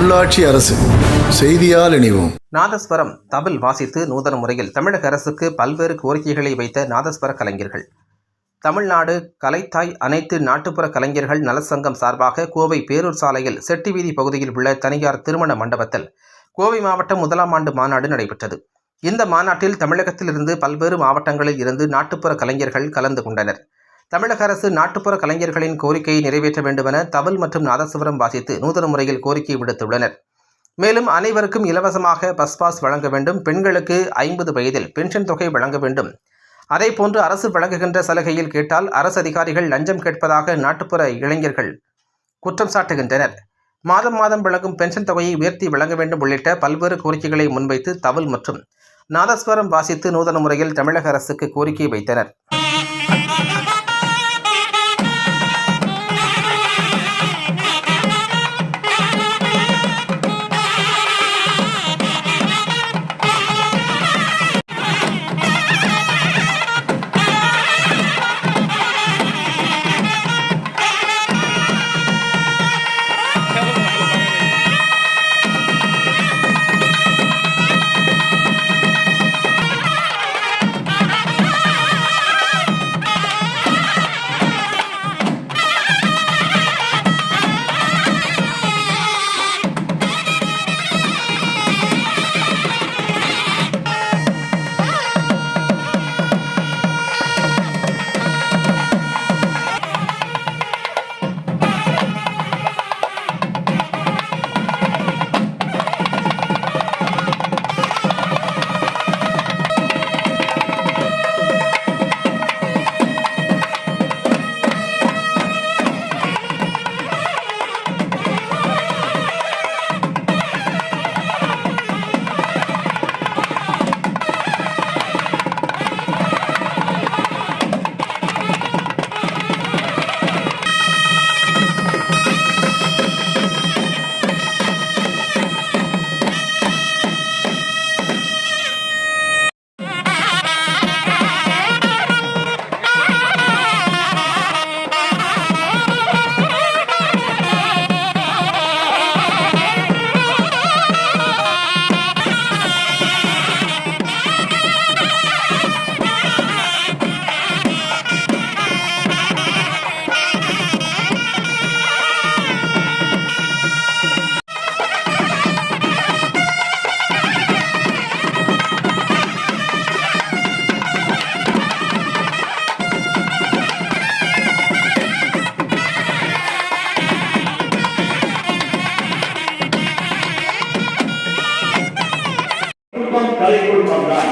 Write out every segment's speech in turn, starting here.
உள்ளாட்சி அரசு செய்தியால் இணைவோம். நாதஸ்வரம் தபில் வாசித்து நூதன முறையில் தமிழக அரசுக்கு பல்வேறு கோரிக்கைகளை வைத்த நாதஸ்வர கலைஞர்கள். தமிழ்நாடு கலைத்தாய் அனைத்து நாட்டுப்புற கலைஞர்கள் நலச்சங்கம் சார்பாக கோவை பேரூர் சாலையில் செட்டிவீதி பகுதியில் உள்ள தனியார் திருமண மண்டபத்தில் கோவை மாவட்டம் 1ஆம் ஆண்டு மாநாடு நடைபெற்றது. இந்த மாநாட்டில் தமிழகத்திலிருந்து பல்வேறு மாவட்டங்களில் இருந்து நாட்டுப்புற கலைஞர்கள் கலந்து கொண்டனர். தமிழக அரசு நாட்டுப்புற கலைஞர்களின் கோரிக்கையை நிறைவேற்ற வேண்டுமென தபில் மற்றும் நாதஸ்வரம் வாசித்து நூதன முறையில் கோரிக்கை விடுத்துள்ளனர். மேலும் அனைவருக்கும் இலவசமாக பஸ் பாஸ் வழங்க வேண்டும், பெண்களுக்கு 50 வயதில் பென்ஷன் தொகை வழங்க வேண்டும். அதேபோன்று அரசு வழங்குகின்ற சலுகையில் கேட்டால் அரசு அதிகாரிகள் லஞ்சம் கேட்பதாக நாட்டுப்புற இளைஞர்கள் குற்றம் சாட்டுகின்றனர். மாதம் மாதம் வழங்கும் பென்ஷன் தொகையை உயர்த்தி வழங்க வேண்டும் உள்ளிட்ட பல்வேறு கோரிக்கைகளை முன்வைத்து தபில் மற்றும் நாதஸ்வரம் வாசித்து நூதன முறையில் தமிழக அரசுக்கு கோரிக்கை வைத்தனர். கலை குடும்பம் தான்.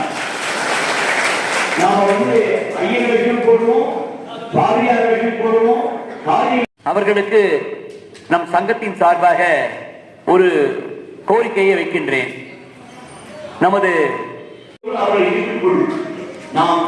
நாம ஐயர் வேஷம் போடுவோம், பாரியார் வேஷம் போடுவோம். அவர்களுக்கு நம் சங்கத்தின் சார்பாக ஒரு கோரிக்கையை வைக்கின்றேன். நமது நாம்